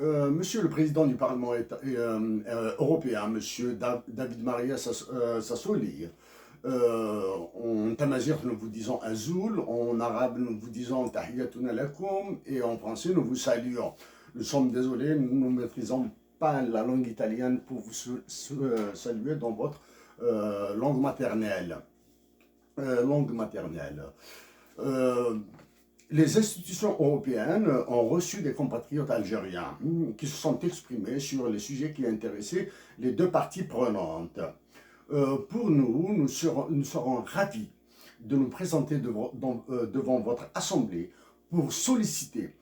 Monsieur le Président du Parlement européen, Monsieur David Maria Sassoli, en tamazight nous vous disons Azoul, en arabe nous vous disons Tahiyatuna lakoum, et en français nous vous saluons. Nous sommes désolés, nous ne maîtrisons pas la langue italienne pour vous saluer dans votre langue maternelle. Euh, les institutions européennes ont reçu des compatriotes algériens qui se sont exprimés sur les sujets qui intéressaient les deux parties prenantes. Pour nous serons ravis de nous présenter devant votre Assemblée pour solliciter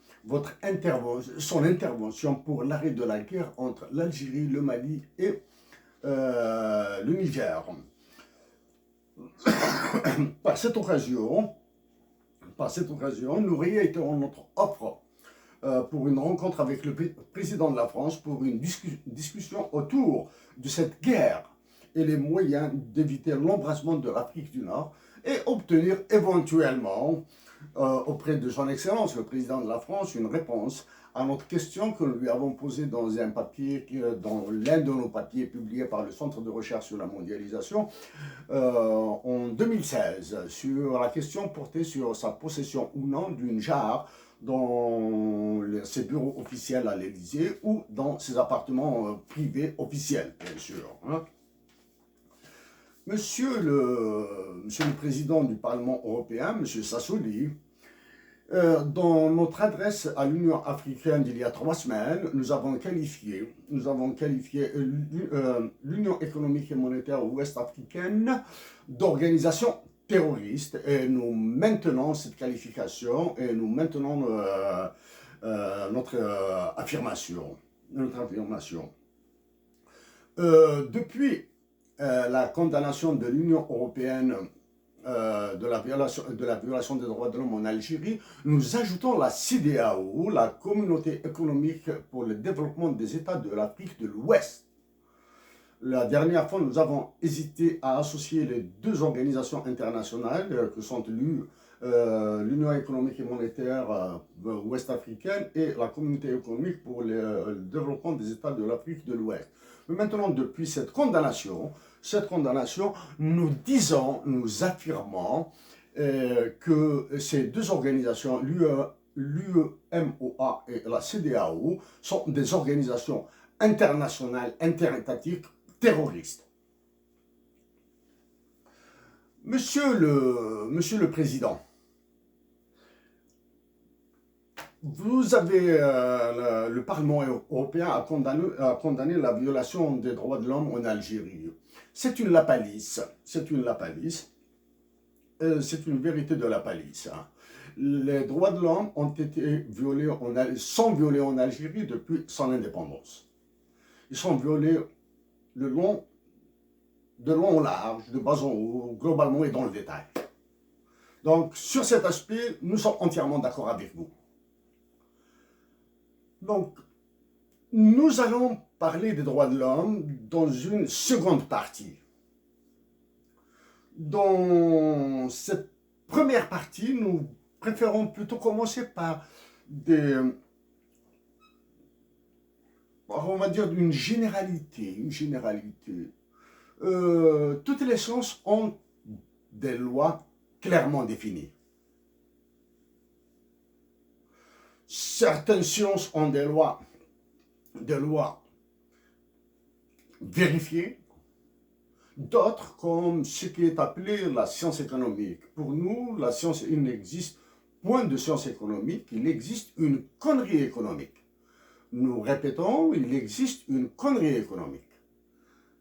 son intervention pour l'arrêt de la guerre entre l'Algérie, le Mali et le Niger. Par cette occasion, nous réitérons notre offre pour une rencontre avec le président de la France pour une discussion autour de cette guerre et les moyens d'éviter l'embrasement de l'Afrique du Nord et obtenir éventuellement auprès de son Excellence, le président de la France, une réponse à notre question que nous lui avons posée dans l'un de nos papiers publiés par le Centre de recherche sur la mondialisation en 2016, sur la question portée sur sa possession ou non d'une jarre dans ses bureaux officiels à l'Élysée ou dans ses appartements privés officiels, bien sûr. Monsieur le Président du Parlement européen, Monsieur Sassoli, dans notre adresse à l'Union africaine d'il y a 3 semaines, nous avons qualifié l'Union économique et monétaire ouest-africaine d'organisation terroriste et nous maintenons cette qualification et nous maintenons notre affirmation. Depuis la condamnation de l'Union européenne de la violation des droits de l'homme en Algérie, nous ajoutons la CEDEAO, la Communauté économique pour le développement des États de l'Afrique de l'Ouest. La dernière fois, nous avons hésité à associer les deux organisations internationales que sont l'Union économique et monétaire ouest-africaine et la Communauté économique pour le développement des États de l'Afrique de l'Ouest. Mais maintenant, depuis cette condamnation, nous affirmons que ces deux organisations, l'UEMOA et la CEDEAO, sont des organisations internationales, interétatiques, terroristes. Monsieur le Président, le Parlement européen a condamné la violation des droits de l'homme en Algérie. C'est une lapalisse, c'est une vérité de lapalisse. Les droits de l'homme sont violés en Algérie depuis son indépendance. Ils sont violés de long en large, de bas en haut, globalement et dans le détail. Donc, sur cet aspect, nous sommes entièrement d'accord avec vous. Donc, nous allons parler des droits de l'homme dans une seconde partie. Dans cette première partie, nous préférons plutôt commencer par on va dire d'une généralité. Toutes les sciences ont des lois clairement définies. Certaines sciences ont des lois vérifiées, d'autres comme ce qui est appelé la science économique. Pour nous, il n'existe point de science économique, il existe une connerie économique. Nous répétons, il existe une connerie économique.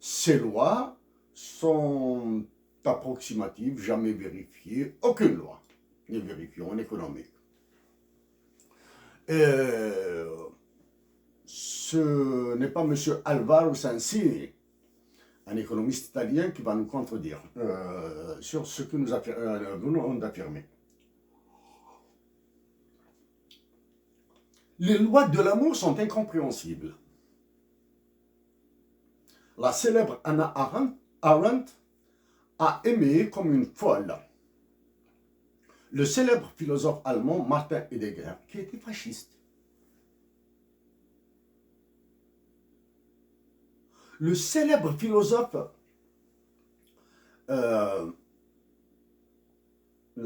Ces lois sont approximatives, jamais vérifiées. Aucune loi n'est vérifiée en économique. Ce n'est pas M. Alvaro Sensini, un économiste italien, qui va nous contredire sur ce que nous venons d'affirmer. Les lois de l'amour sont incompréhensibles. La célèbre Hannah Arendt a aimé comme une folle le célèbre philosophe allemand Martin Heidegger, qui était fasciste. Le célèbre philosophe, nous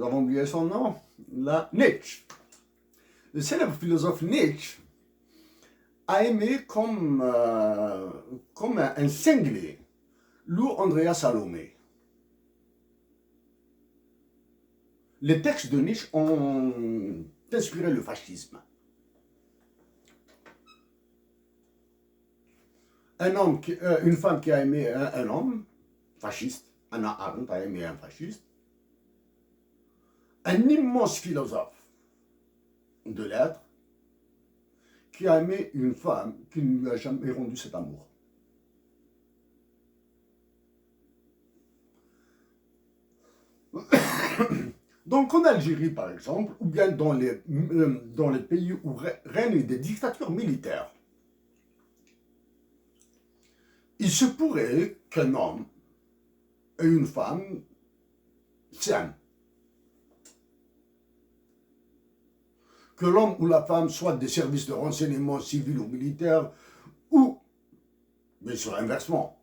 avons oublié son nom, Nietzsche. Le célèbre philosophe Nietzsche a aimé comme un cinglé Lou Andrea Salomé. Les textes de Nietzsche ont inspiré le fascisme. Une femme qui a aimé un homme fasciste, Hannah Arendt a aimé un fasciste. Un immense philosophe de lettres qui a aimé une femme qui ne lui a jamais rendu cet amour. Donc en Algérie, par exemple, ou bien dans les pays où règnent des dictatures militaires, il se pourrait qu'un homme et une femme s'aiment. Que l'homme ou la femme soit des services de renseignement civils ou militaires, ou, bien sûr, inversement.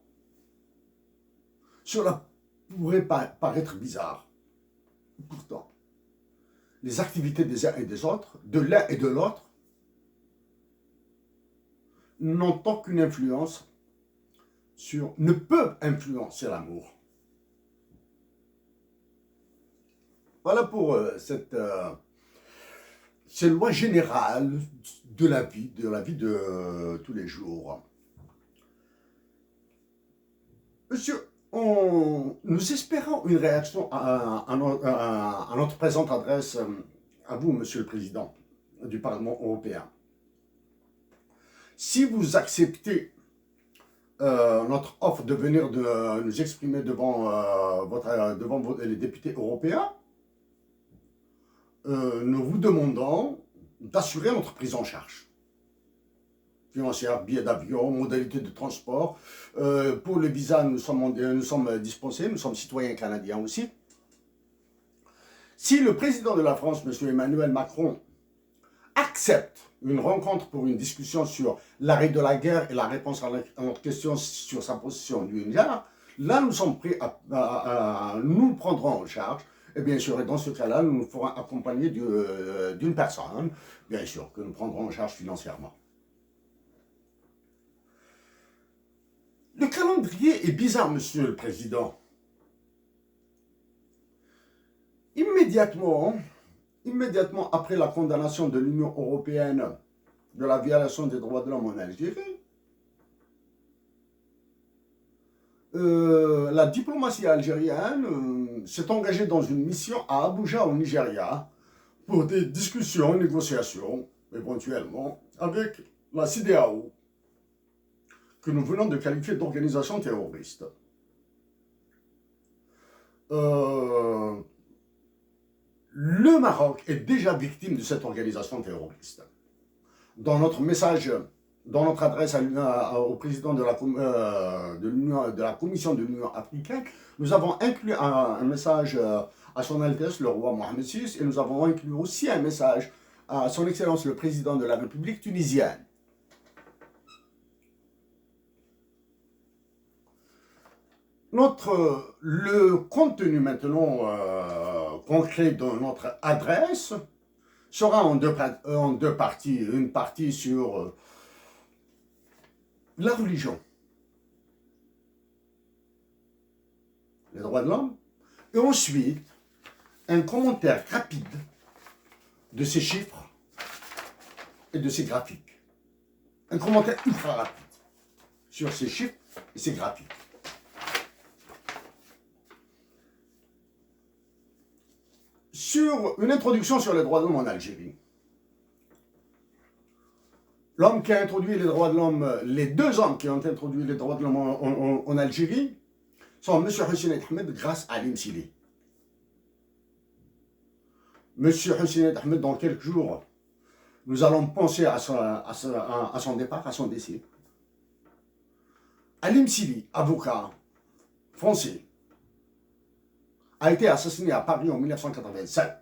Cela pourrait paraître bizarre. Pourtant, les activités des uns et des autres, de l'un et de l'autre, n'ont aucune influence ne peuvent influencer l'amour. Voilà pour cette loi générale de la vie de tous les jours. Monsieur, nous espérons une réaction à notre présente adresse à vous, Monsieur le Président du Parlement européen. Si vous acceptez notre offre de venir nous exprimer devant les députés européens, nous vous demandons d'assurer notre prise en charge financière, billets d'avion, modalités de transport. Pour le visa, nous sommes dispensés, nous sommes citoyens canadiens aussi. Si le président de la France, M. Emmanuel Macron, accepte une rencontre pour une discussion sur l'arrêt de la guerre et la réponse à notre question sur sa position du Niger, là nous sommes prêts nous le prendrons en charge. Et bien sûr, dans ce cas-là, nous nous ferons accompagner d'une personne, bien sûr, que nous prendrons en charge financièrement. Le calendrier est bizarre, Monsieur le Président. Immédiatement après la condamnation de l'Union européenne de la violation des droits de l'homme en Algérie, la diplomatie algérienne s'est engagée dans une mission à Abuja, au Nigeria, pour des discussions, négociations, éventuellement, avec la CEDEAO, que nous venons de qualifier d'organisation terroriste. Le Maroc est déjà victime de cette organisation terroriste. Dans notre message, dans notre adresse au président de la Commission de l'Union africaine, nous avons inclus un message à son Altesse, le roi Mohamed VI, et nous avons inclus aussi un message à son Excellence, le président de la République tunisienne. Le contenu maintenant concret de notre adresse sera en deux parties. Une partie sur la religion, les droits de l'homme, et ensuite un commentaire rapide de ces chiffres et de ces graphiques. Un commentaire ultra rapide sur ces chiffres et ces graphiques. Sur une introduction sur les droits de l'homme en Algérie. L'homme qui a introduit les droits de l'homme, les deux hommes qui ont introduit les droits de l'homme en Algérie, sont M. Hussein Ahmed grâce à Alim Sili. M. Hussein Ahmed, dans quelques jours, nous allons penser à son départ, à son décès. Alim Sili, avocat français, a été assassiné à Paris en 1987.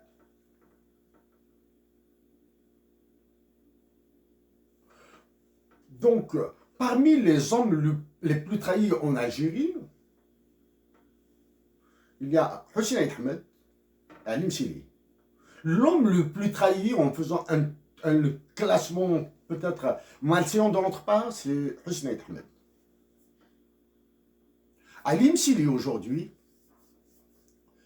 Donc, Parmi les hommes les plus trahis en Algérie, il y a Hussein Ahmed et Ali Msili. L'homme le plus trahi en faisant un classement peut-être malséant de notre part, c'est Hussein Ahmed. Ali Msili aujourd'hui,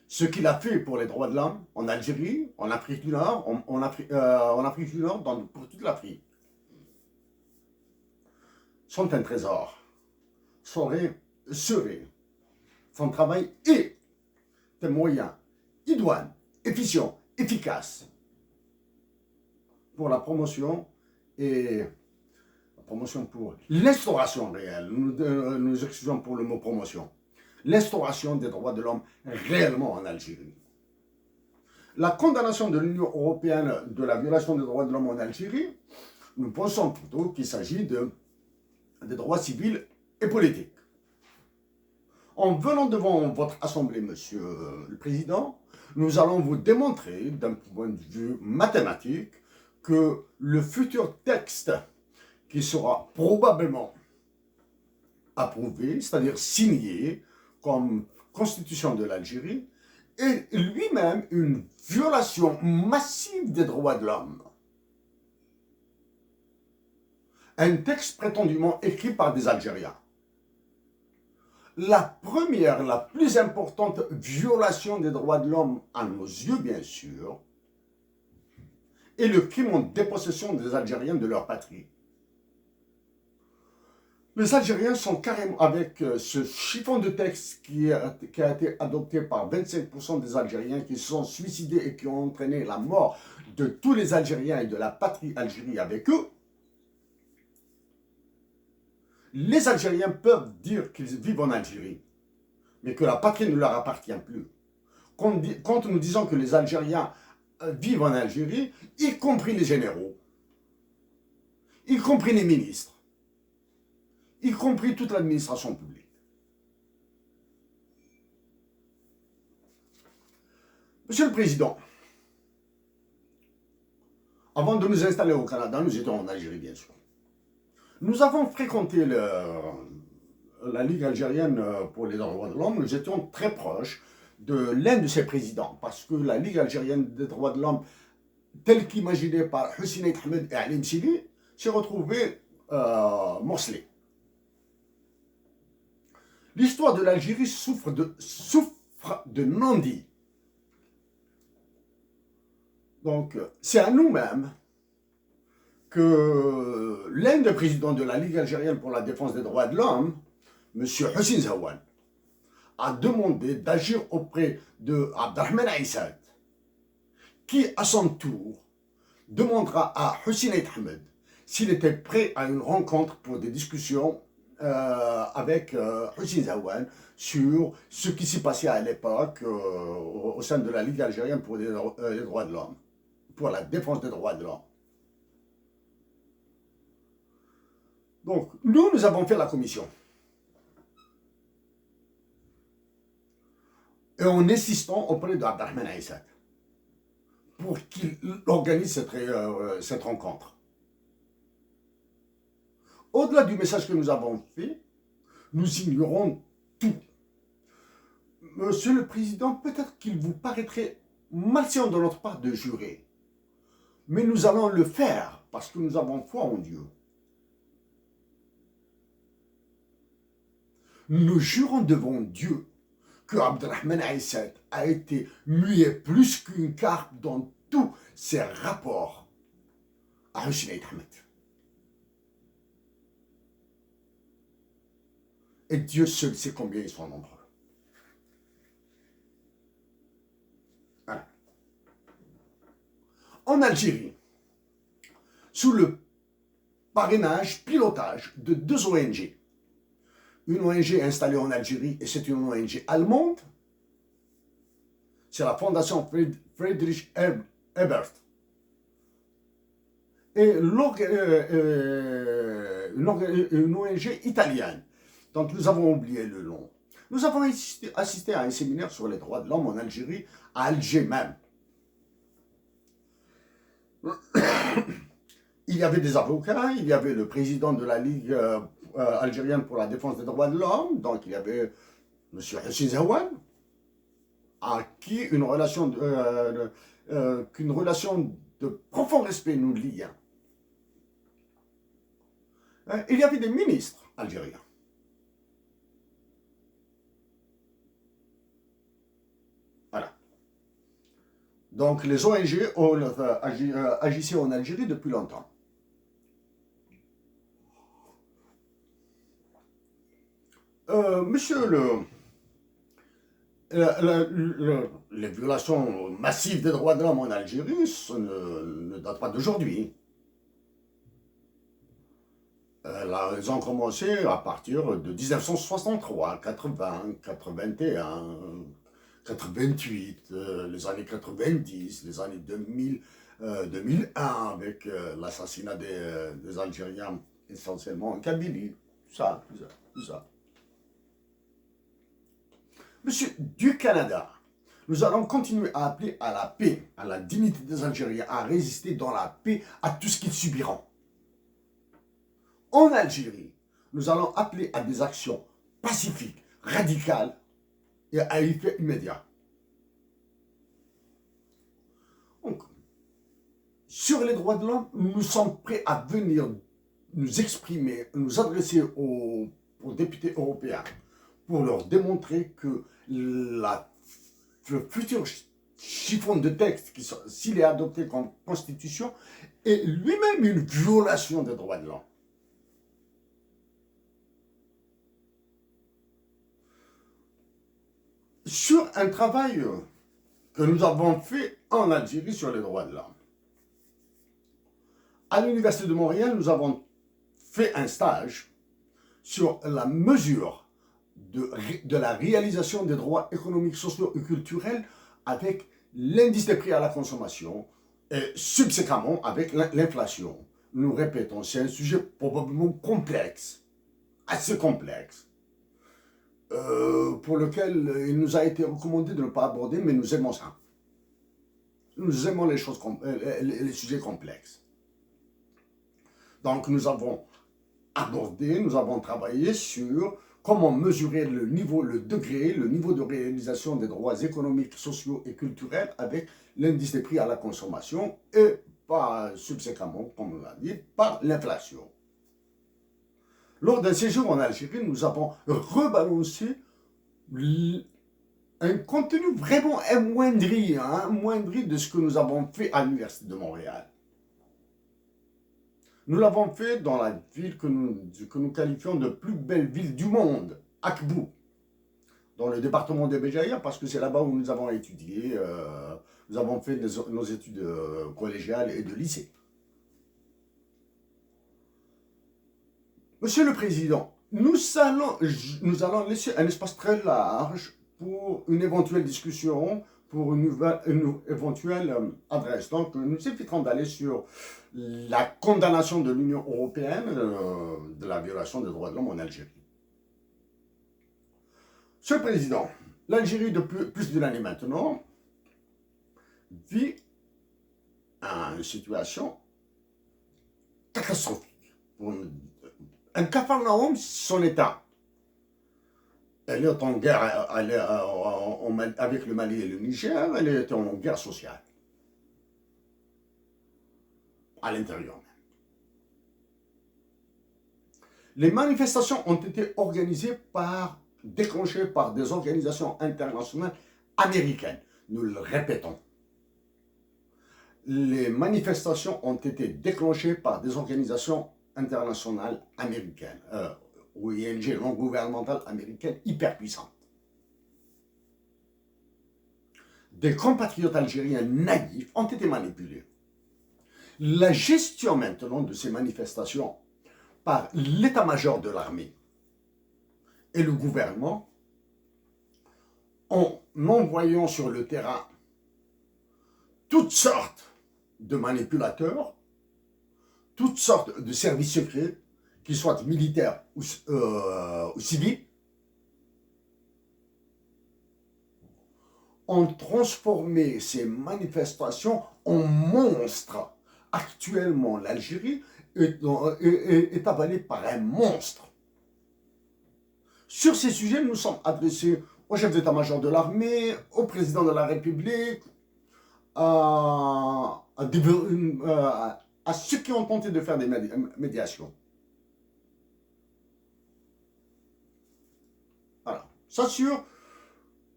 ce qu'il a fait pour les droits de l'homme en Algérie, en Afrique du Nord, en Afrique du Nord, pour toute l'Afrique, sont un trésor. Serait son travail et des moyens idoines, efficients, efficaces pour la promotion et la promotion pour l'instauration réelle. Nous excusons pour le mot promotion. L'instauration des droits de l'homme réellement en Algérie. La condamnation de l'Union européenne de la violation des droits de l'homme en Algérie, nous pensons plutôt qu'il s'agit des droits civils et politiques. En venant devant votre Assemblée, Monsieur le Président, nous allons vous démontrer, d'un point de vue mathématique, que le futur texte qui sera probablement approuvé, c'est-à-dire signé comme constitution de l'Algérie, est lui-même une violation massive des droits de l'homme. Un texte prétendument écrit par des Algériens. La première, la plus importante violation des droits de l'homme, à nos yeux bien sûr, est le crime en dépossession des Algériens de leur patrie. Les Algériens sont carrément, avec ce chiffon de texte qui a été adopté par 25% des Algériens qui se sont suicidés et qui ont entraîné la mort de tous les Algériens et de la patrie Algérie avec eux, les Algériens peuvent dire qu'ils vivent en Algérie, mais que la patrie ne leur appartient plus. Quand nous disons que les Algériens vivent en Algérie, y compris les généraux, y compris les ministres, y compris toute l'administration publique. Monsieur le Président, avant de nous installer au Canada, nous étions en Algérie, bien sûr. Nous avons fréquenté la Ligue algérienne pour les droits de l'homme. Nous étions très proches de l'un de ses présidents, parce que la Ligue algérienne des droits de l'homme, telle qu'imaginée par Hussein Ahmed et Ali Msili, s'est retrouvée morcelée. L'histoire de l'Algérie souffre de non-dits. Donc, c'est à nous-mêmes que l'un des présidents de la Ligue algérienne pour la défense des droits de l'homme, M. Hussein Zawan, a demandé d'agir auprès de Abdelrahman Aissad, qui, à son tour, demandera à Hussein Ahmed s'il était prêt à une rencontre pour des discussions avec Hussein Zawan sur ce qui s'est passé à l'époque au sein de la Ligue algérienne pour les droits de l'homme, pour la défense des droits de l'homme. Donc, nous avons fait la commission. Et en insistant auprès d'Abdelrahman Aissad pour qu'il organise cette rencontre. Au-delà du message que nous avons fait, nous ignorons tout. Monsieur le Président, peut-être qu'il vous paraîtrait malséant de notre part de jurer, mais nous allons le faire parce que nous avons foi en Dieu. Nous jurons devant Dieu que Abdelrahman Aissad a été muet plus qu'une carte dans tous ses rapports à Hussein Ahmed. Et Dieu seul sait combien ils sont nombreux. Voilà. En Algérie, sous le parrainage, pilotage de deux ONG, une ONG installée en Algérie, et c'est une ONG allemande, c'est la Fondation Friedrich Ebert, et une ONG italienne, dont nous avons oublié le nom. Nous avons assisté à un séminaire sur les droits de l'homme en Algérie, à Alger même. Il y avait des avocats, il y avait le président de la Ligue algérienne pour la défense des droits de l'homme. Donc il y avait M. Hachin Zahwan, à qui qu'une relation de profond respect nous lie. Il y avait des ministres algériens. Voilà. Donc les ONG agissaient en Algérie depuis longtemps. Monsieur les violations massives des droits de l'homme en Algérie, ça ne date pas d'aujourd'hui. Elles ont commencé à partir de 1963, 80, 81, 88, les années 90, les années 2000, 2001, avec l'assassinat des Algériens, essentiellement en Kabylie. Tout ça, tout ça, tout ça. Monsieur, du Canada, nous allons continuer à appeler à la paix, à la dignité des Algériens, à résister dans la paix à tout ce qu'ils subiront. En Algérie, nous allons appeler à des actions pacifiques, radicales et à effet immédiat. Donc, sur les droits de l'homme, nous sommes prêts à venir nous exprimer, nous adresser aux députés européens pour leur démontrer que le futur chiffon de texte, s'il est adopté comme constitution, est lui-même une violation des droits de l'homme. Sur un travail que nous avons fait en Algérie sur les droits de l'homme. À l'Université de Montréal, nous avons fait un stage sur la mesure de la réalisation des droits économiques, sociaux et culturels avec l'indice des prix à la consommation et subséquemment avec l'inflation. Nous répétons, c'est un sujet probablement complexe, assez complexe. Pour lequel il nous a été recommandé de ne pas aborder, mais nous aimons ça. Nous aimons les sujets complexes. Donc nous avons abordé, nous avons travaillé sur comment mesurer le niveau de réalisation des droits économiques, sociaux et culturels avec l'indice des prix à la consommation et pas subséquemment, comme on l'a dit, par l'inflation. Lors d'un séjour en Algérie, nous avons rebalancé un contenu vraiment amoindri, amoindri de ce que nous avons fait à l'Université de Montréal. Nous l'avons fait dans la ville que nous qualifions de plus belle ville du monde, Akbou, dans le département de Béjaïa, parce que c'est là-bas où nous avons étudié, nous avons fait nos études collégiales et de lycée. Monsieur le Président, nous allons laisser un espace très large pour une éventuelle discussion, pour une éventuelle adresse. Donc, nous éviterons d'aller sur la condamnation de l'Union européenne de la violation des droits de l'homme en Algérie. Monsieur le Président, l'Algérie, depuis plus d'une année maintenant, vit une situation catastrophique. Un Capharnaüm, son État. Elle est en guerre avec le Mali et le Niger, elle est en guerre sociale. À l'intérieur même. Les manifestations ont été déclenchées par des organisations internationales américaines. Nous le répétons. Les manifestations ont été déclenchées par des organisations internationales américaines, ONG non gouvernementales américaines hyper puissantes. Des compatriotes algériens naïfs ont été manipulés. La gestion maintenant de ces manifestations par l'état-major de l'armée et le gouvernement, en envoyant sur le terrain toutes sortes de manipulateurs, toutes sortes de services secrets, qu'ils soient militaires ou civils, ont transformé ces manifestations en monstres. Actuellement, l'Algérie est avalée par un monstre. Sur ces sujets, nous sommes adressés au chef d'état-major de l'armée, au président de la République, à ceux qui ont tenté de faire des médiations. Voilà. Ça sur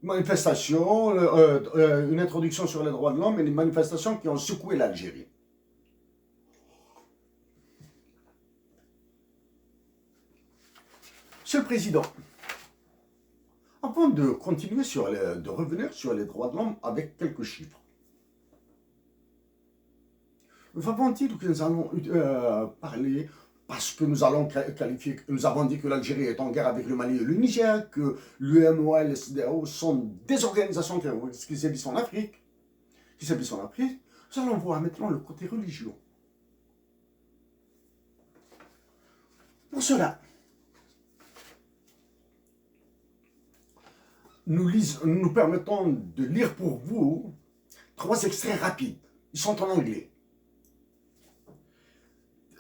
manifestation, une introduction sur les droits de l'homme et les manifestations qui ont secoué l'Algérie. Monsieur le Président, avant de continuer de revenir sur les droits de l'homme avec quelques chiffres, avant que nous allons parler, parce que nous allons qualifier, nous avons dit que l'Algérie est en guerre avec le Mali et le Niger, que l'UMOA et le CEDEAO sont des organisations qui sévissent en Afrique, nous allons voir maintenant le côté religieux. Pour cela, nous permettons de lire pour vous 3 extraits rapides. Ils sont en anglais.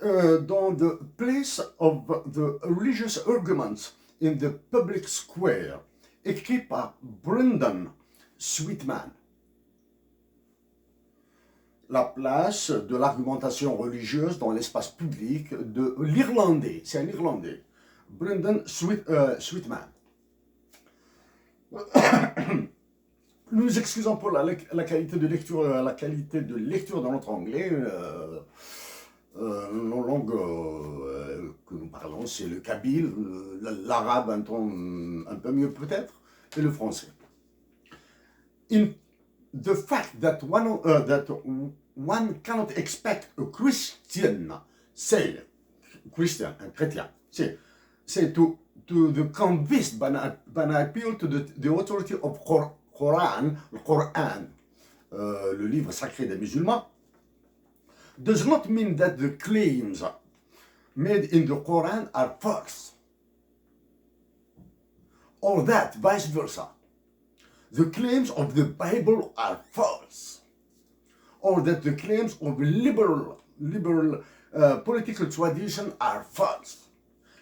Dans The Place of the Religious Arguments in the Public Square, écrit par Brendan Sweetman. La place de l'argumentation religieuse dans l'espace public de l'Irlandais. C'est un Irlandais. Brendan Sweetman. Nous nous excusons pour la qualité de lecture, dans notre anglais. Nos langues que nous parlons, c'est le kabyle, l'arabe un peu mieux peut-être, et le français. The fact that one cannot expect a Christian, un chrétien, say to the convinced by an appeal to the authority of Quran, le livre sacré des musulmans, does not mean that the claims made in the Quran are false, or that vice versa. The claims of the Bible are false, or that the claims of liberal political tradition are false.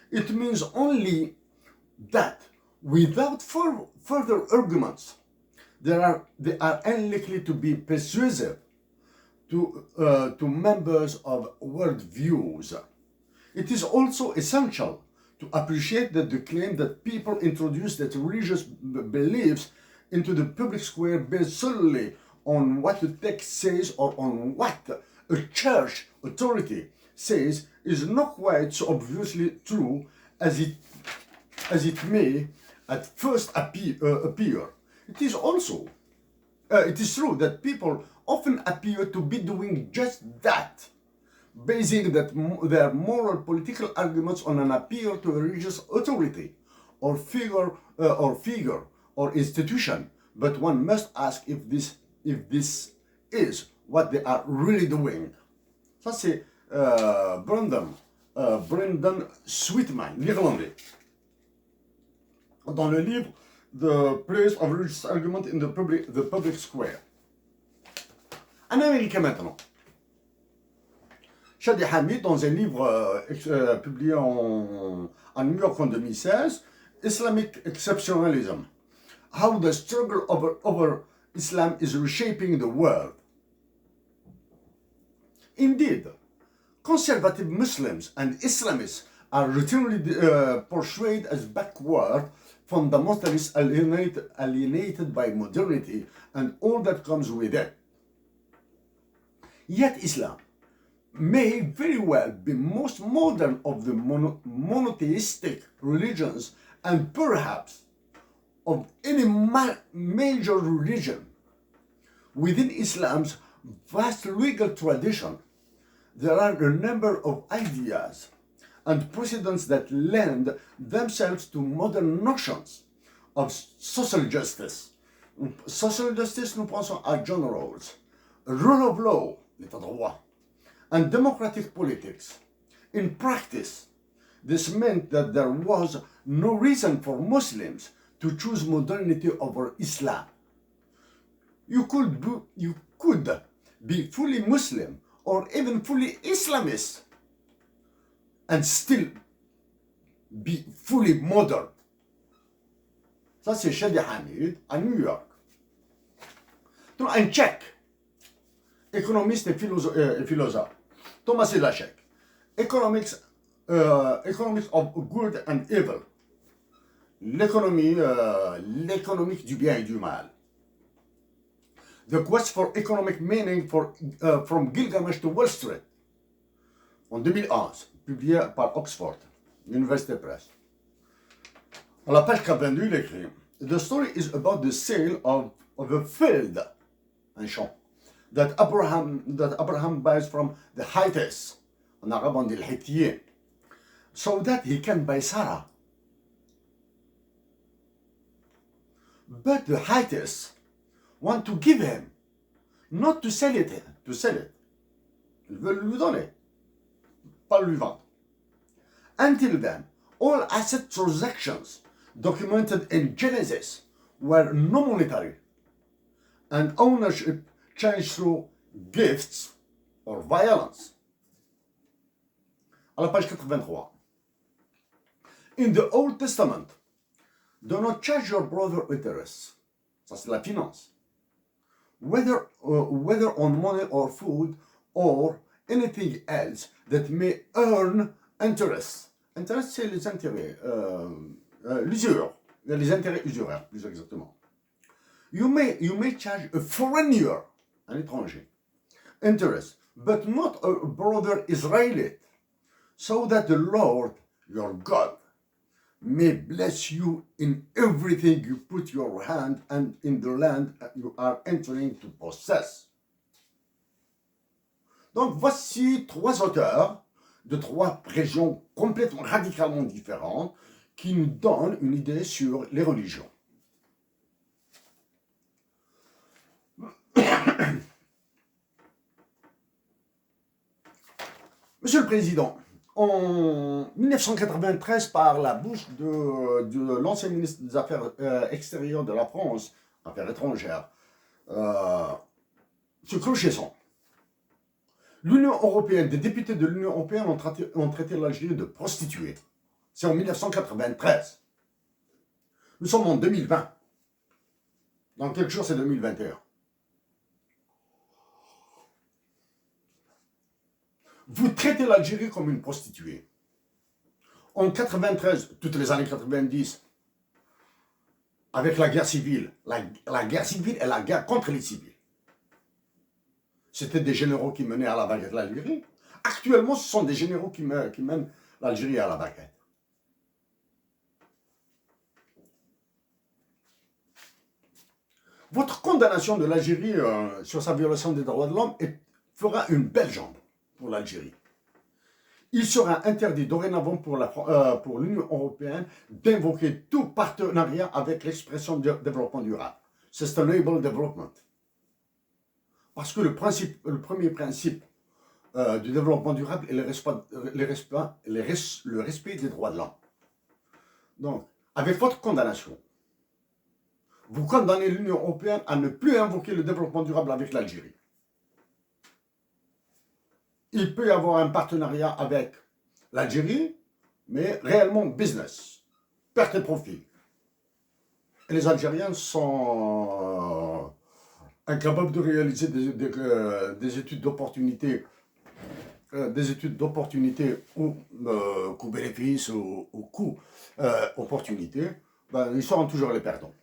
It means only that without further arguments, they are unlikely to be persuasive to members of worldviews. It is also essential to appreciate that the claim that people introduce that religious beliefs into the public square based solely on what the text says or on what a church authority says is not quite so obviously true as it may at first appear. It is true that people often appear to be doing just that, basing their moral political arguments on an appeal to a religious authority or figure or institution, but one must ask if this is what they are really doing. Ça c'est Brendan Sweetman, l'Irlandais, dans le livre The Place of Religious Argument in the Public Square. Un Américain maintenant. Shadi Hamid, dans un livre publié en New York en 2016, Islamic Exceptionalism. How the struggle over Islam is reshaping the world. Indeed, conservative Muslims and Islamists are routinely portrayed as backward, fundamentalists alienated by modernity and all that comes with it. Yet Islam may very well be most modern of the monotheistic religions and perhaps of any major religion. Within Islam's vast legal tradition, there are a number of ideas and precedents that lend themselves to modern notions of social justice. Social justice, nous pensons à John Rawls, rule of law, l'état de droit, and democratic politics. In practice, this meant that there was no reason for Muslims to choose modernity over Islam. You could be fully Muslim or even fully Islamist and still be fully modern. Ça, c'est Shadi Hamid à New York. Donc, un Tchèque, économiste et philosophe, Thomas Silacek. Economics, Economics of Good and Evil. L'économie du bien et du mal. The Quest for Economic Meaning from Gilgamesh to Wall Street. En 2011, publié par Oxford, University Press. À la page 82, il écrit The story is about the sale of a field, un champ, that Abraham buys from the Hittites, en arabe on dit le Hittien, so that he can buy Sarah. But the Hittites want to give him, not to sell it, to sell it. Ils veulent lui donner, pas lui vendre. Until then, all asset transactions documented in Genesis were non-monetary, and ownership changed through gifts or violence. À la page 83. In the Old Testament, do not charge your brother interest. Ça, c'est la finance. Whether on money or food or anything else that may earn interest. Interest, c'est les intérêts, l'usure, les intérêts usuraires, plus exactement. You may charge a foreigner, un étranger, interest, but not a brother Israelite, so that the Lord, your God, may bless you in everything you put your hand and in the land you are entering to possess. Donc voici trois auteurs de trois régions complètement, radicalement différentes qui nous donnent une idée sur les religions. Monsieur le Président, en 1993, par la bouche de l'ancien ministre des Affaires extérieures de la France, Affaires étrangères, M. Clochesson, l'Union européenne, des députés de l'Union européenne ont traité l'Algérie de prostituée. C'est en 1993. Nous sommes en 2020. Dans quelques jours, c'est 2021. Vous traitez l'Algérie comme une prostituée. En 93, toutes les années 90, avec la guerre civile, la guerre civile est la guerre contre les civils. C'était des généraux qui menaient à la baguette l'Algérie. Actuellement, ce sont des généraux qui mènent l'Algérie à la baguette. Votre condamnation de l'Algérie sur sa violation des droits de l'homme fera une belle jambe pour l'Algérie. Il sera interdit dorénavant pour l'Union européenne d'invoquer tout partenariat avec l'expression de développement durable, Sustainable Development. Parce que le premier principe du développement durable est le respect des droits de l'homme. Donc, avec votre condamnation, vous condamnez l'Union européenne à ne plus invoquer le développement durable avec l'Algérie. Il peut y avoir un partenariat avec l'Algérie, mais réellement business, perte et profit. Et les Algériens sont incapables de réaliser des études d'opportunité, ou coût-bénéfice ou coût-opportunité, ils seront toujours les perdants.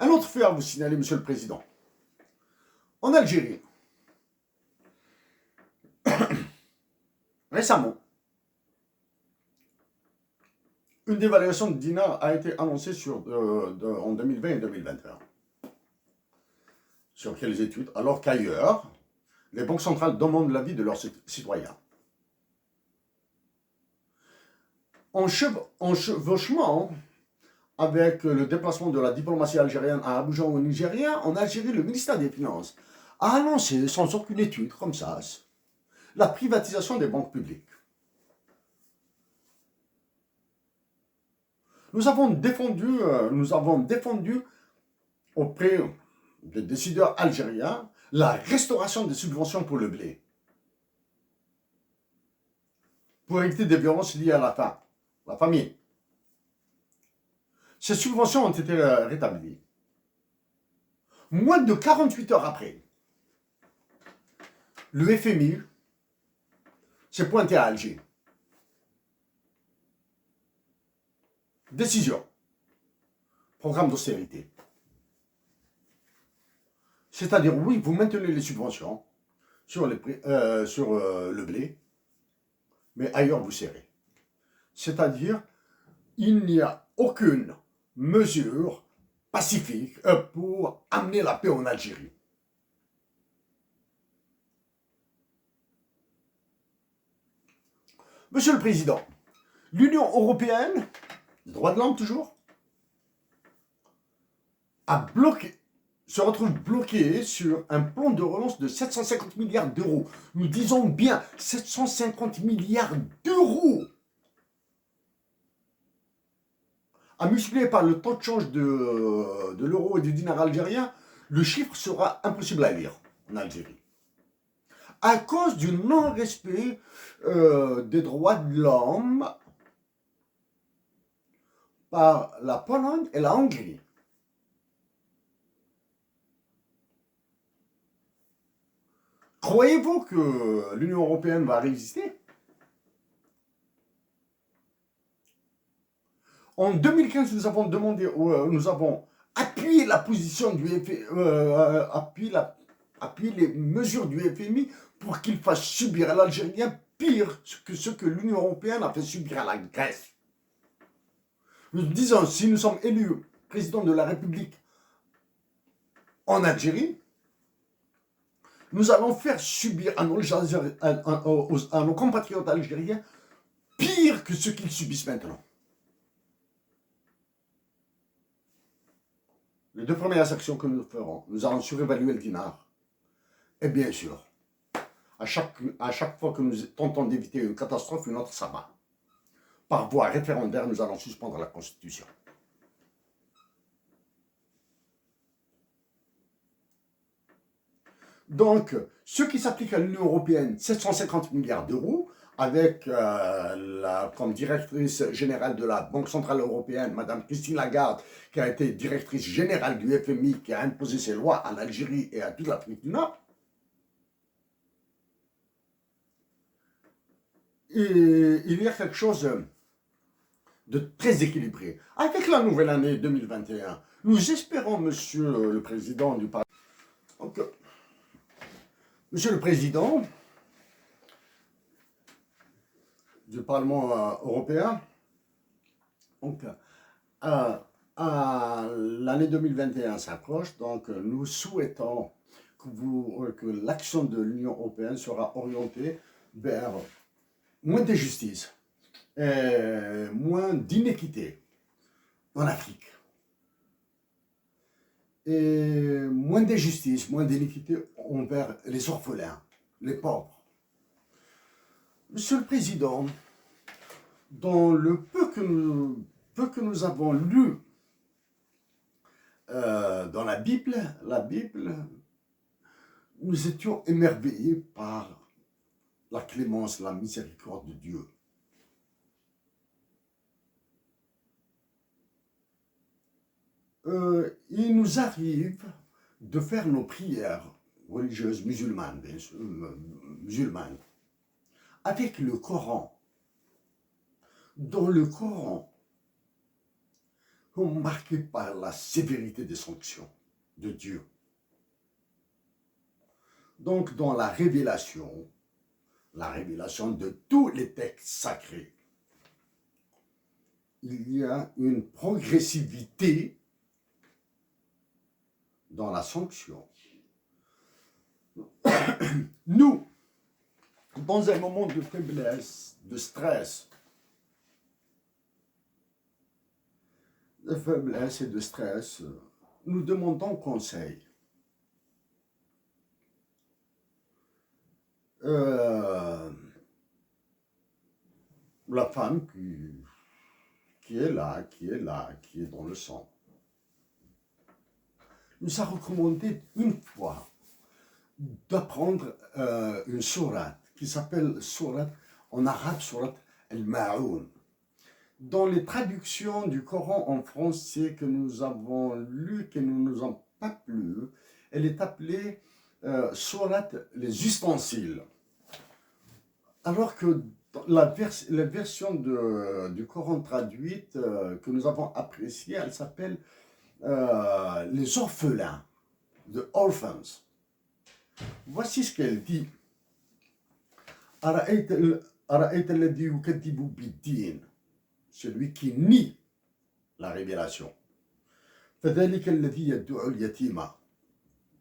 Un autre fait à vous signaler, Monsieur le Président. En Algérie, récemment, une dévaluation du dinar a été annoncée en 2020 et 2021. Sur quelles études? Alors qu'ailleurs, les banques centrales demandent l'avis de leurs citoyens. En chevauchement avec le déplacement de la diplomatie algérienne à Abuja au Nigeria, en Algérie, le ministère des Finances a annoncé, sans aucune étude comme ça, la privatisation des banques publiques. Nous avons défendu auprès des décideurs algériens la restauration des subventions pour le blé, pour éviter des violences liées à la famine, Ces subventions ont été rétablies. Moins de 48 heures après, le FMI s'est pointé à Alger. Décision. Programme d'austérité. C'est-à-dire, oui, vous maintenez les subventions sur le blé, mais ailleurs vous serrez. C'est-à-dire, il n'y a aucune mesure pacifique pour amener la paix en Algérie. Monsieur le Président, l'Union européenne, les droits de l'homme toujours, se retrouve bloquée sur un plan de relance de 750 milliards d'euros. Nous disons bien 750 milliards d'euros. À multiplier par le taux de change de l'euro et du dinar algérien, le chiffre sera impossible à lire en Algérie. À cause du non-respect des droits de l'homme par la Pologne et la Hongrie. Croyez-vous que l'Union européenne va résister? En 2015, nous avons appuyé la position du FMI, appuyé les mesures du FMI pour qu'il fasse subir à l'Algérien pire que ce que l'Union européenne a fait subir à la Grèce. Nous disons, si nous sommes élus président de la République en Algérie, nous allons faire subir à nos compatriotes algériens pire que ce qu'ils subissent maintenant. Les deux premières actions que nous ferons, nous allons surévaluer le dinar. Et bien sûr, à chaque fois que nous tentons d'éviter une catastrophe, une autre s'abat. Par voie référendaire, nous allons suspendre la Constitution. Donc, ce qui s'applique à l'Union européenne, 750 milliards d'euros, avec comme directrice générale de la Banque Centrale Européenne, Madame Christine Lagarde, qui a été directrice générale du FMI, qui a imposé ses lois à l'Algérie et à toute l'Afrique du Nord. Et il y a quelque chose de très équilibré. Avec la nouvelle année 2021, nous espérons, Monsieur le Président du Parlement, Monsieur le Président du Parlement européen, donc, l'année 2021 s'approche, donc nous souhaitons que l'action de l'Union européenne sera orientée vers moins de justice, et moins d'inéquité en Afrique, et moins d'injustice, moins d'inéquité envers les orphelins, les pauvres. Monsieur le Président, dans le peu que nous avons lu dans la Bible, nous étions émerveillés par la clémence, la miséricorde de Dieu. Il nous arrive de faire nos prières religieuses musulmanes, bien sûr, avec le Coran. Dans le Coran, marqué par la sévérité des sanctions de Dieu. Donc, dans la révélation de tous les textes sacrés, il y a une progressivité dans la sanction. Nous, dans un moment de faiblesse, de stress, nous demandons conseil. La femme qui est là, qui est dans le sang, nous a recommandé une fois d'apprendre une sourate qui s'appelle sourate, en arabe, sourate al-Ma'oun. dans les traductions du Coran en français que nous avons lues, qui ne nous ont pas plu, elle est appelée Sourate les ustensiles. Alors que la version du Coran traduite que nous avons appréciée, elle s'appelle les orphelins, the orphans. Voici ce qu'elle dit. أرأيت الذي يكذب بالدين, celui qui nie la révélation. فذلك الذي يدعو اليتيم,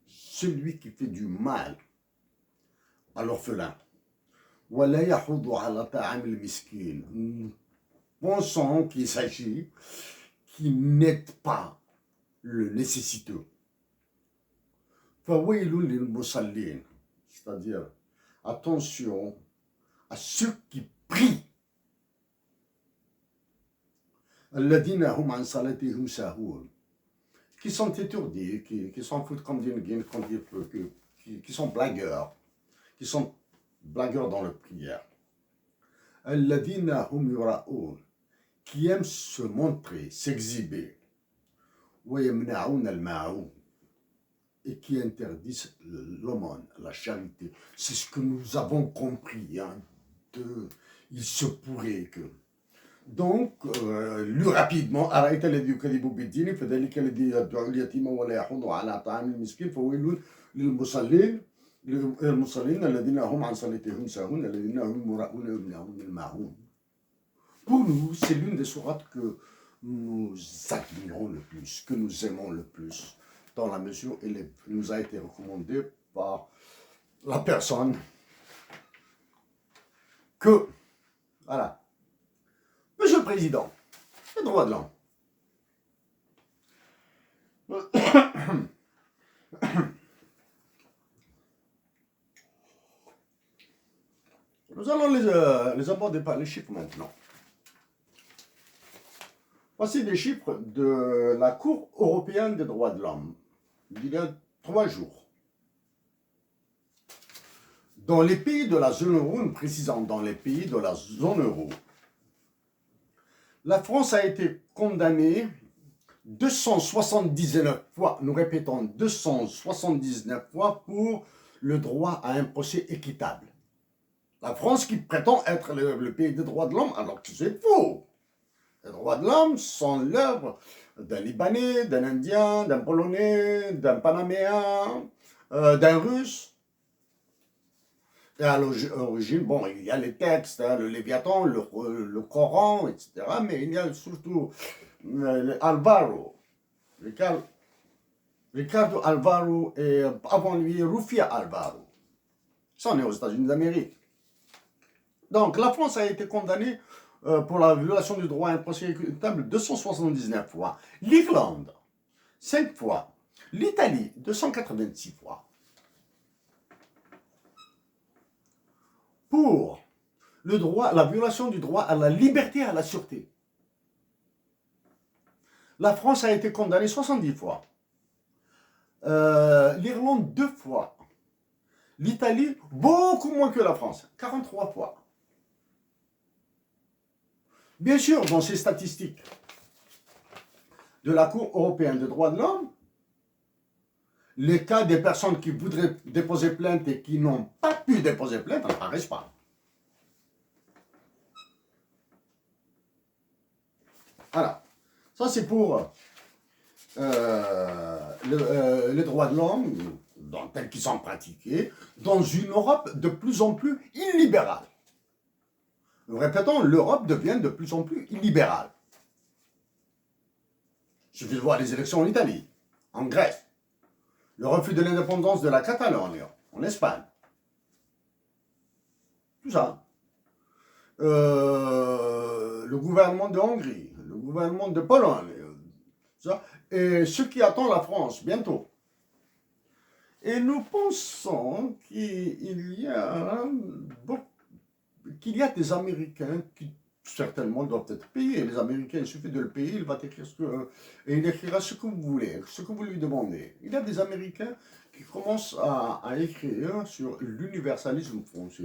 celui qui fait du mal à l'orphelin. ولا يحض على طعام المسكين, pensant qu'il s'agit qui n'aide pas le nécessiteux. فويل للمصلين, c'est-à-dire attention à ceux qui prient. الذين هم عن صلاتهم ساهون, qui sont étourdis, qui s'en foutent comme d'une guine, qui sont blagueurs, dans leur prière. الذين هم يراؤون, qui aiment se montrer, s'exhiber. ويمنعون الماعون, et qui interdisent l'aumône, la charité. C'est ce que nous avons compris. Il se pourrait que... Donc, lu rapidement, أرأيت الذي يكذب بالدين فذلك الذي يدعو اليتيم ولا يحض على طعام المسكين فويل للمصلين الذين هم عن صلاتهم ساهون الذين هم يراؤون ويمنعون الماعون. Pour nous, c'est l'une des sourates que nous admirons le plus, que nous aimons le plus, dans la mesure où elle nous a été recommandée par la personne que, voilà, Monsieur le Président, les droits de l'homme. Nous allons les aborder par les chiffres maintenant. Voici des chiffres de la Cour européenne des droits de l'homme, d'il y a 3 jours. Dans les pays de la zone euro, nous précisons dans les pays de la zone euro, la France a été condamnée 279 fois, nous répétons 279 fois pour le droit à un procès équitable. La France qui prétend être le pays des droits de l'homme, alors que c'est faux. Les droits de l'homme sont l'œuvre d'un Libanais, d'un Indien, d'un Polonais, d'un Panaméen, d'un Russe. Et à l'origine, bon, il y a les textes, le Léviathan, le Coran, etc. Mais il y a surtout Alvaro, Ricardo Alvaro et avant lui Rufia Alvaro. Ça, on est aux États-Unis d'Amérique. Donc, la France a été condamnée pour la violation du droit à un procès équitable 279 fois. L'Irlande, 5 fois. L'Italie, 286 fois. Pour le droit, la violation du droit à la liberté et à la sûreté. La France a été condamnée 70 fois. L'Irlande, 2 fois. L'Italie, beaucoup moins que la France, 43 fois. Bien sûr, dans ces statistiques de la Cour européenne des droits de l'homme, les cas des personnes qui voudraient déposer plainte et qui n'ont pas pu déposer plainte n'apparaissent pas. Voilà. Ça, c'est pour les droits de l'homme, tels qu'ils sont pratiqués, dans une Europe de plus en plus illibérale. Nous répétons, l'Europe devient de plus en plus illibérale. Il suffit de voir les élections en Italie, en Grèce, le refus de l'indépendance de la Catalogne, en Espagne. Tout ça. Le gouvernement de Hongrie, le gouvernement de Pologne, ça, et ce qui attend la France bientôt. Et nous pensons qu'il y a des Américains qui certainement doivent être payés. Les Américains, il suffit de le payer, il va écrire et il écrira ce que vous voulez, ce que vous lui demandez. Il y a des Américains qui commencent à écrire sur l'universalisme français.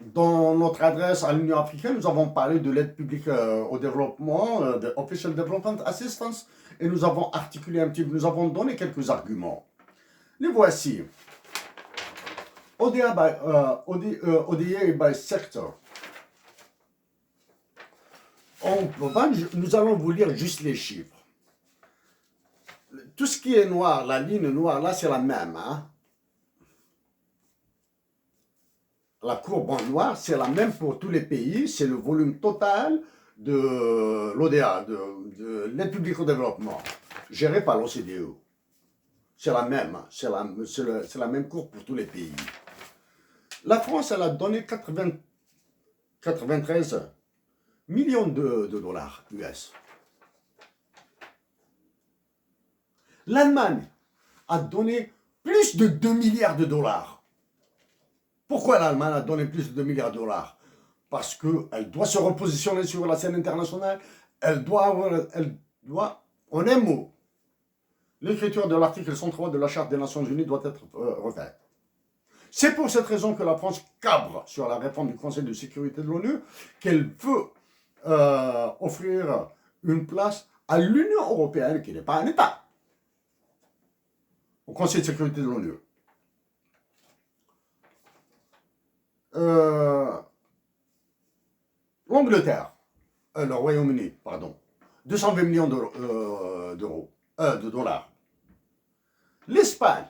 Dans notre adresse à l'Union africaine, nous avons parlé de l'aide publique au développement, de Official Development Assistance, et nous avons articulé un petit peu, nous avons donné quelques arguments. Les voici. ODA by sector. Nous allons vous lire juste les chiffres. Tout ce qui est noir, la ligne noire, là, c'est la même. Hein? La courbe en noir, c'est la même pour tous les pays. C'est le volume total de l'ODA, de l'aide publique au développement, géré par l'OCDE. C'est la même. C'est la même courbe pour tous les pays. La France, elle a donné 93 millions de dollars US. L'Allemagne a donné plus de 2 milliards de dollars. Pourquoi l'Allemagne a donné plus de 2 milliards de dollars? Parce qu'elle doit se repositionner sur la scène internationale. Elle doit, en un mot, l'écriture de l'article 103 de la Charte des Nations Unies doit être refaite. C'est pour cette raison que la France cabre sur la réforme du Conseil de sécurité de l'ONU, qu'elle veut offrir une place à l'Union européenne, qui n'est pas un État, au Conseil de sécurité de l'ONU. L'Angleterre, le Royaume-Uni, pardon, 220 millions de dollars. L'Espagne,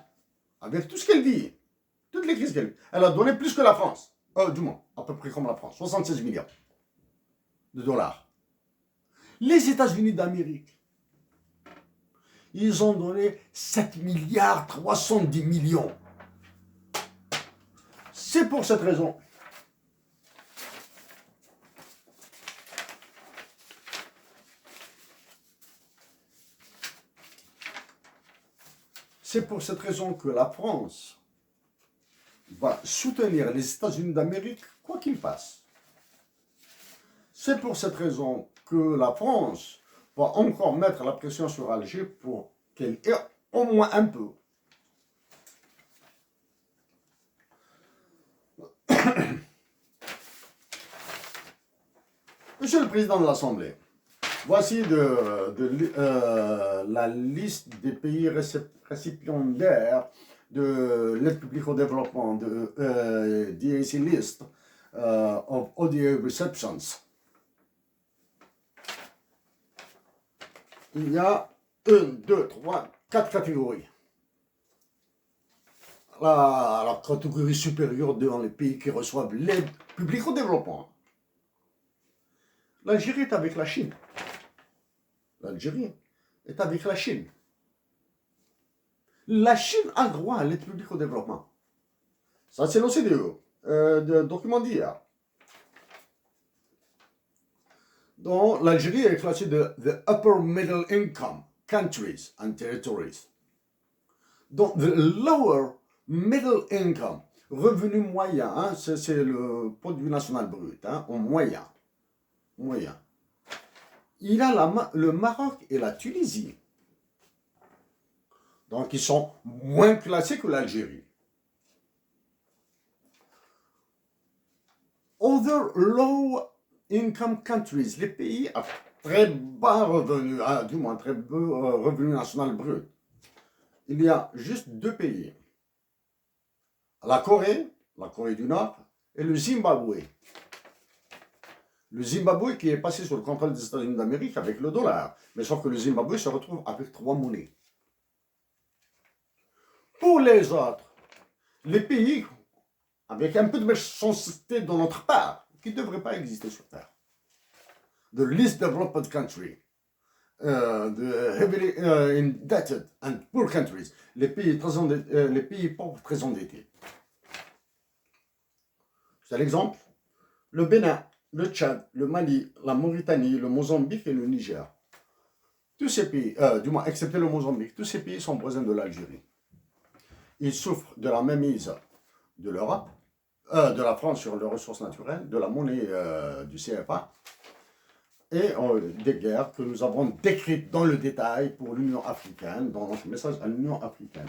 avec tout ce qu'elle vit, toutes les crises qu'elle vit, elle a donné plus que la France, du moins, à peu près comme la France, 76 millions de dollars. Les États-Unis d'Amérique, ils ont donné 7 milliards 310 millions. C'est pour cette raison. C'est pour cette raison que la France va soutenir les États-Unis d'Amérique, quoi qu'il fasse. C'est pour cette raison que la France va encore mettre la pression sur Alger pour qu'elle ait au moins un peu. Monsieur le Président de l'Assemblée, voici la liste des pays récipiendaires de l'aide publique au développement, de DAC list of ODA receptions. Il y a 1, 2, 3, 4 catégories. La catégorie supérieure dans les pays qui reçoivent l'aide publique au développement. L'Algérie est avec la Chine. L'Algérie est avec la Chine. La Chine a droit à l'aide publique au développement. Ça, c'est l'OCDE, le document d'hier. Donc, l'Algérie est classée de the upper middle income countries and territories. Donc, the lower middle income, revenu moyen, hein, c'est le produit national brut, hein, en moyen. Il y a le Maroc et la Tunisie. Donc, ils sont moins classés que l'Algérie. Other low income countries, les pays à très bas revenus, du moins très bas revenu national brut. Il y a juste 2 pays. La Corée du Nord et le Zimbabwe. Le Zimbabwe qui est passé sous le contrôle des États-Unis d'Amérique avec le dollar. Mais sauf que le Zimbabwe se retrouve avec 3 monnaies. Pour les autres, les pays avec un peu de méchanceté de notre part, qui ne devraient pas exister sur Terre. The least developed country, the heavily indebted and poor countries, les pays pauvres très endettés. C'est l'exemple, le Bénin, le Tchad, le Mali, la Mauritanie, le Mozambique et le Niger. Tous ces pays, du moins excepté le Mozambique, tous ces pays sont voisins de l'Algérie. Ils souffrent de la mainmise de l'Europe, de la France sur les ressources naturelles, de la monnaie du CFA, et des guerres que nous avons décrites dans le détail pour l'Union africaine, dans notre message à l'Union africaine.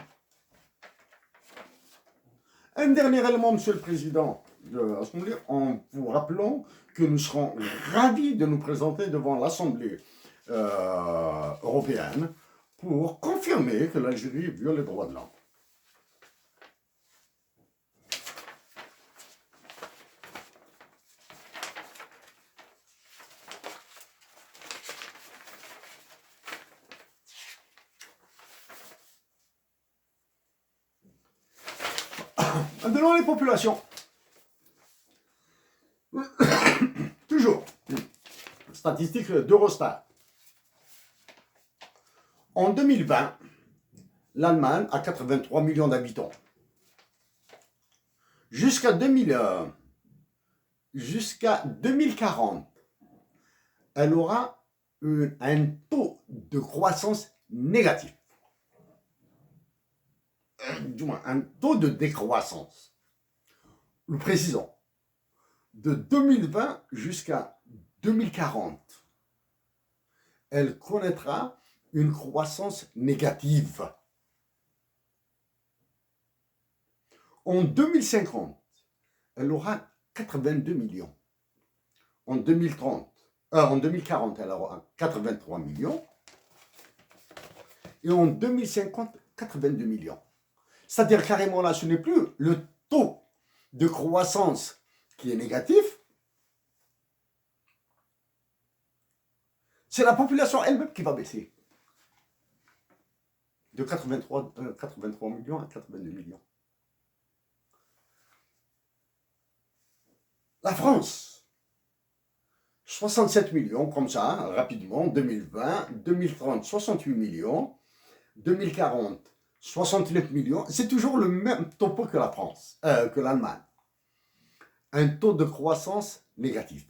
Un dernier élément, Monsieur le Président. de l'Assemblée en vous rappelant que nous serons ravis de nous présenter devant l'Assemblée européenne pour confirmer que l'Algérie viole les droits de l'homme. Maintenant, les populations. Toujours. Statistiques d'Eurostat. En 2020, l'Allemagne a 83 millions d'habitants. Jusqu'à 2040, elle aura un taux de croissance négatif. Du moins, un taux de décroissance. Nous précisons, de 2020 jusqu'à 2040, elle connaîtra une croissance négative. En 2050, elle aura 82 millions. En 2040, elle aura 83 millions. Et en 2050, 82 millions. C'est-à-dire carrément là, ce n'est plus le taux de croissance qui est négatif, c'est la population elle-même qui va baisser. De 83 millions à 82 millions. La France, 67 millions, comme ça, rapidement, 2020, 2030, 68 millions, 2040, 69 millions, c'est toujours le même topo que la France, que l'Allemagne. Un taux de croissance négatif.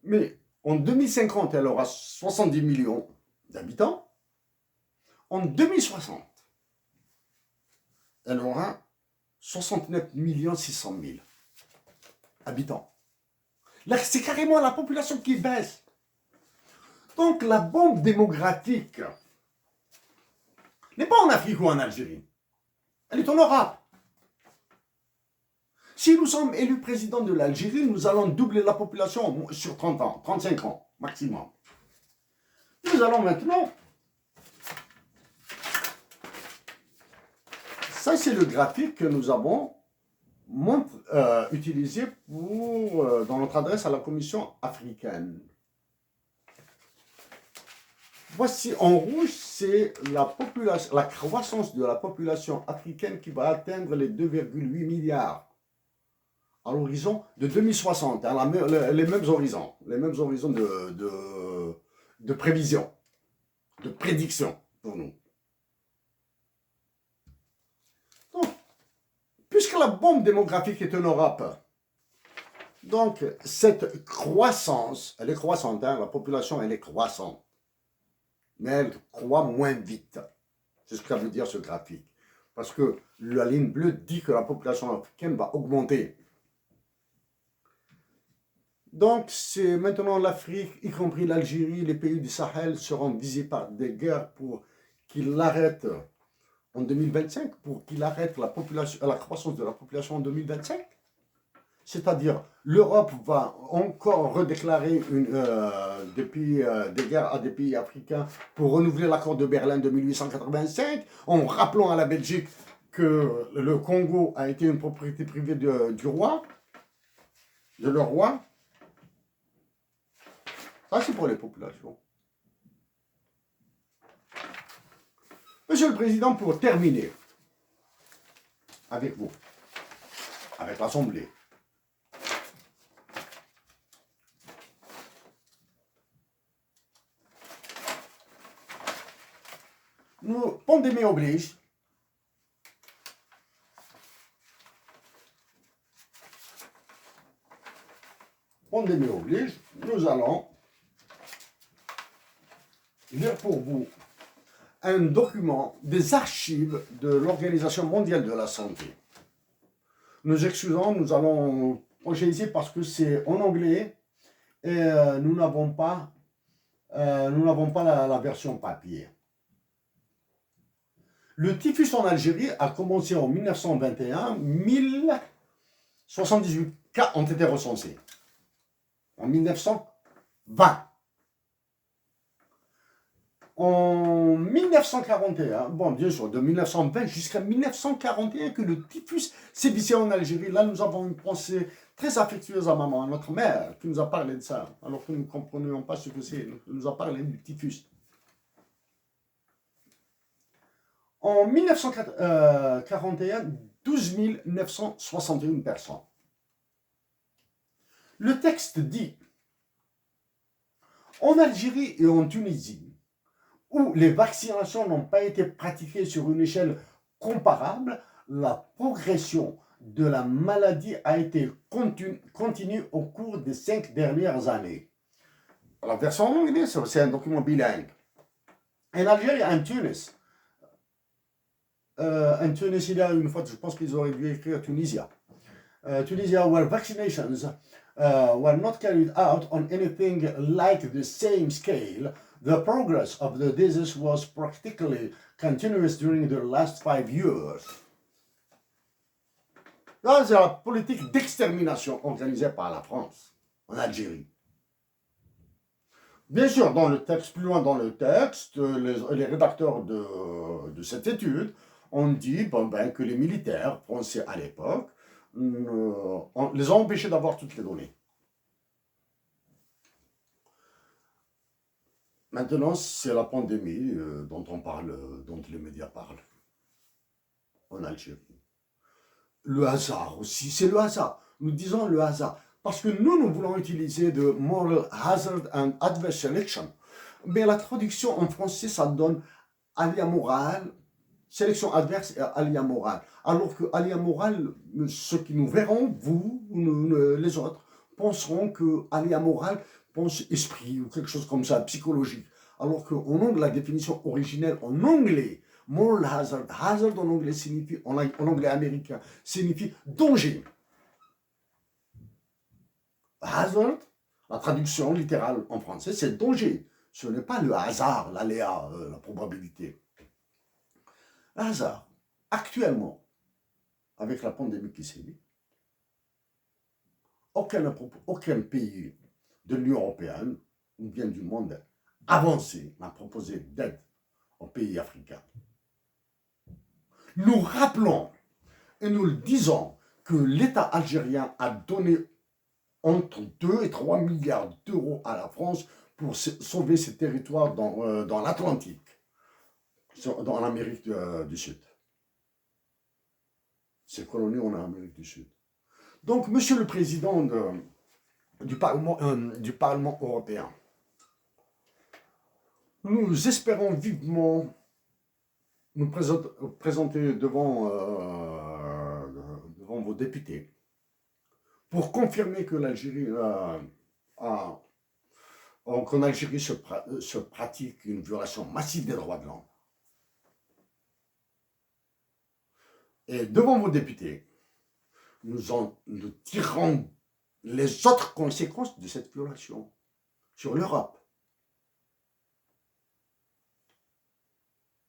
Mais en 2050, elle aura 70 millions d'habitants. En 2060, elle aura 69 600 000 habitants. Là, c'est carrément la population qui baisse. Donc, la bombe démographique n'est pas en Afrique ou en Algérie. Elle est en Europe. Si nous sommes élus président de l'Algérie, nous allons doubler la population sur 30 ans, 35 ans maximum. Nous allons maintenant... Ça, c'est le graphique que nous avons utilisé dans notre adresse à la Commission africaine. Voici en rouge, c'est la croissance de la population africaine qui va atteindre les 2,8 milliards à l'horizon de 2060, hein, les mêmes horizons de prévision, de prédiction pour nous. Donc, puisque la bombe démographique est en Europe, donc cette croissance, elle est croissante, hein, la population elle est croissante. Mais elle croît moins vite. C'est ce que ça veut dire ce graphique. Parce que la ligne bleue dit que la population africaine va augmenter. Donc, c'est maintenant l'Afrique, y compris l'Algérie, les pays du Sahel seront visés par des guerres pour qu'ils l'arrêtent en 2025, pour qu'ils arrêtent la croissance de la population en 2025. C'est-à-dire, l'Europe va encore redéclarer des guerres à des pays africains pour renouveler l'accord de Berlin de 1885, en rappelant à la Belgique que le Congo a été une propriété privée du roi, de leur roi. Ça, c'est pour les populations. Monsieur le Président, pour terminer avec vous, avec l'Assemblée, pandémie oblige. Pandémie oblige, nous allons lire pour vous un document des archives de l'Organisation mondiale de la santé. Nous excusons, nous allons projeter parce que c'est en anglais et nous n'avons pas la version papier. Le typhus en Algérie a commencé en 1921, 1078 cas ont été recensés. En 1920. En 1941, bon bien sûr, de 1920 jusqu'à 1941 que le typhus sévissait en Algérie. Là, nous avons une pensée très affectueuse à maman, à notre mère, qui nous a parlé de ça, alors que nous ne comprenions pas ce que c'est. Elle nous a parlé du typhus. En 1941, 12 961 personnes. Le texte dit, en Algérie et en Tunisie, où les vaccinations n'ont pas été pratiquées sur une échelle comparable, la progression de la maladie a été continue au cours des 5 dernières années. La version en anglais, c'est un document bilingue. En Algérie et en Tunis, il y a une fois, je pense qu'ils auraient dû écrire Tunisia. Tunisia, where vaccinations were not carried out on anything like the same scale, the progress of the disease was practically continuous during the last 5 years. Là, c'est la politique d'extermination organisée par la France en Algérie. Bien sûr, dans le texte, plus loin dans le texte, les rédacteurs de cette étude ont dit que les militaires français à l'époque les ont empêchés d'avoir toutes les données. Maintenant, c'est la pandémie dont on parle, dont les médias parlent en Algérie. Le hasard aussi, c'est le hasard. Nous disons le hasard. Parce que nous voulons utiliser de moral hazard and adverse selection. Mais la traduction en français, ça donne aléa moral, sélection adverse et aléa moral. Alors que aléa moral, ceux qui nous verront, vous, les autres, penseront que aléa moral pense esprit ou quelque chose comme ça, psychologique. Alors qu'en anglais, la définition originelle en anglais, moral hazard, hazard en anglais signifie, en anglais américain, signifie danger. Hazard, la traduction littérale en français, c'est danger. Ce n'est pas le hasard, l'aléa, la probabilité. Hasard, actuellement, avec la pandémie qui sévit, aucun pays de l'Union européenne ou bien du monde avancé n'a proposé d'aide aux pays africains. Nous rappelons et nous le disons que l'État algérien a donné entre 2 et 3 milliards d'euros à la France pour sauver ses territoires dans l'Atlantique, dans l'Amérique du Sud. Ces colonies en Amérique du Sud. Donc, Monsieur le Président du Parlement européen, nous espérons vivement nous présenter devant vos députés pour confirmer que l'Algérie qu'en Algérie se pratique une violation massive des droits de l'homme. Et devant vos députés, nous tirerons les autres conséquences de cette violation sur l'Europe.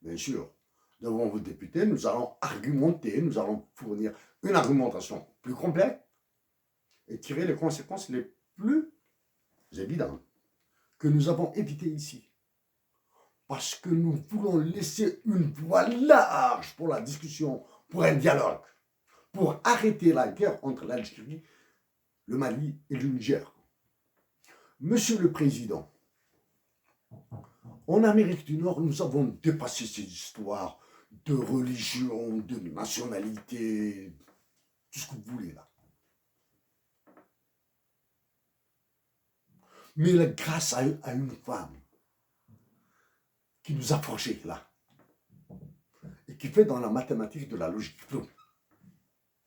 Bien sûr, devant vos députés, nous allons argumenter, nous allons fournir une argumentation plus complète et tirer les conséquences les plus évidentes que nous avons évitées ici. Parce que nous voulons laisser une voie large pour la discussion, pour un dialogue, pour arrêter la guerre entre l'Algérie, le Mali et le Niger. Monsieur le Président, en Amérique du Nord, nous avons dépassé ces histoires de religion, de nationalité, tout ce que vous voulez là. Mais là, grâce à une femme qui nous a forgés là, et qui fait dans la mathématique de la logique,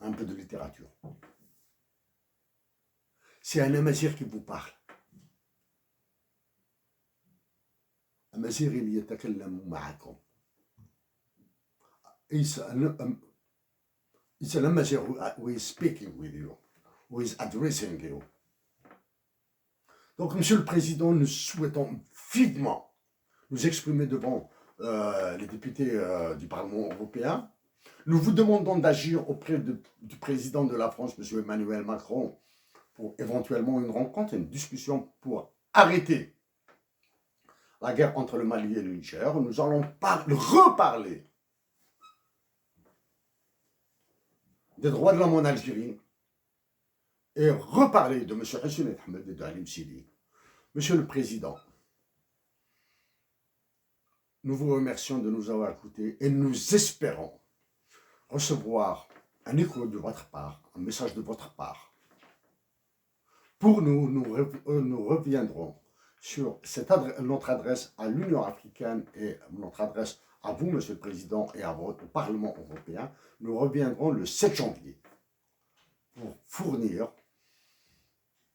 un peu de littérature. C'est un Amazir qui vous parle. Amazir, il يتكلم معكم. It's an Amazir who is speaking with you, who is addressing you. Donc, Monsieur le Président, nous souhaitons vivement nous exprimer devant les députés du Parlement européen. Nous vous demandons d'agir auprès du président de la France, M. Emmanuel Macron, pour éventuellement une rencontre, une discussion pour arrêter la guerre entre le Mali et le Niger. Nous allons reparler des droits de l'homme en Algérie et reparler de M. Hissène Ahmed et de Halim Sidi. Monsieur le Président, nous vous remercions de nous avoir écoutés et nous espérons recevoir un écho de votre part, un message de votre part. Pour nous reviendrons sur notre adresse à l'Union africaine et notre adresse à vous, Monsieur le Président, et au Parlement européen. Nous reviendrons le 7 janvier pour fournir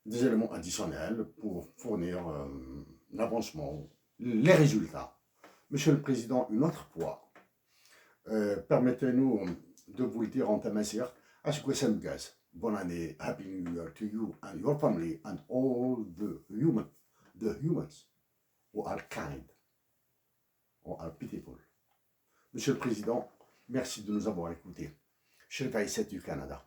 des éléments additionnels, pour fournir l'avancement, les résultats. Monsieur le Président, une autre fois, permettez-nous de vous le dire en tamazight, Gaz. Bonne année, Happy New Year to you and your family and all the humans who are kind, who are pitiful. Monsieur le Président, merci de nous avoir écoutés. Chez le du Canada.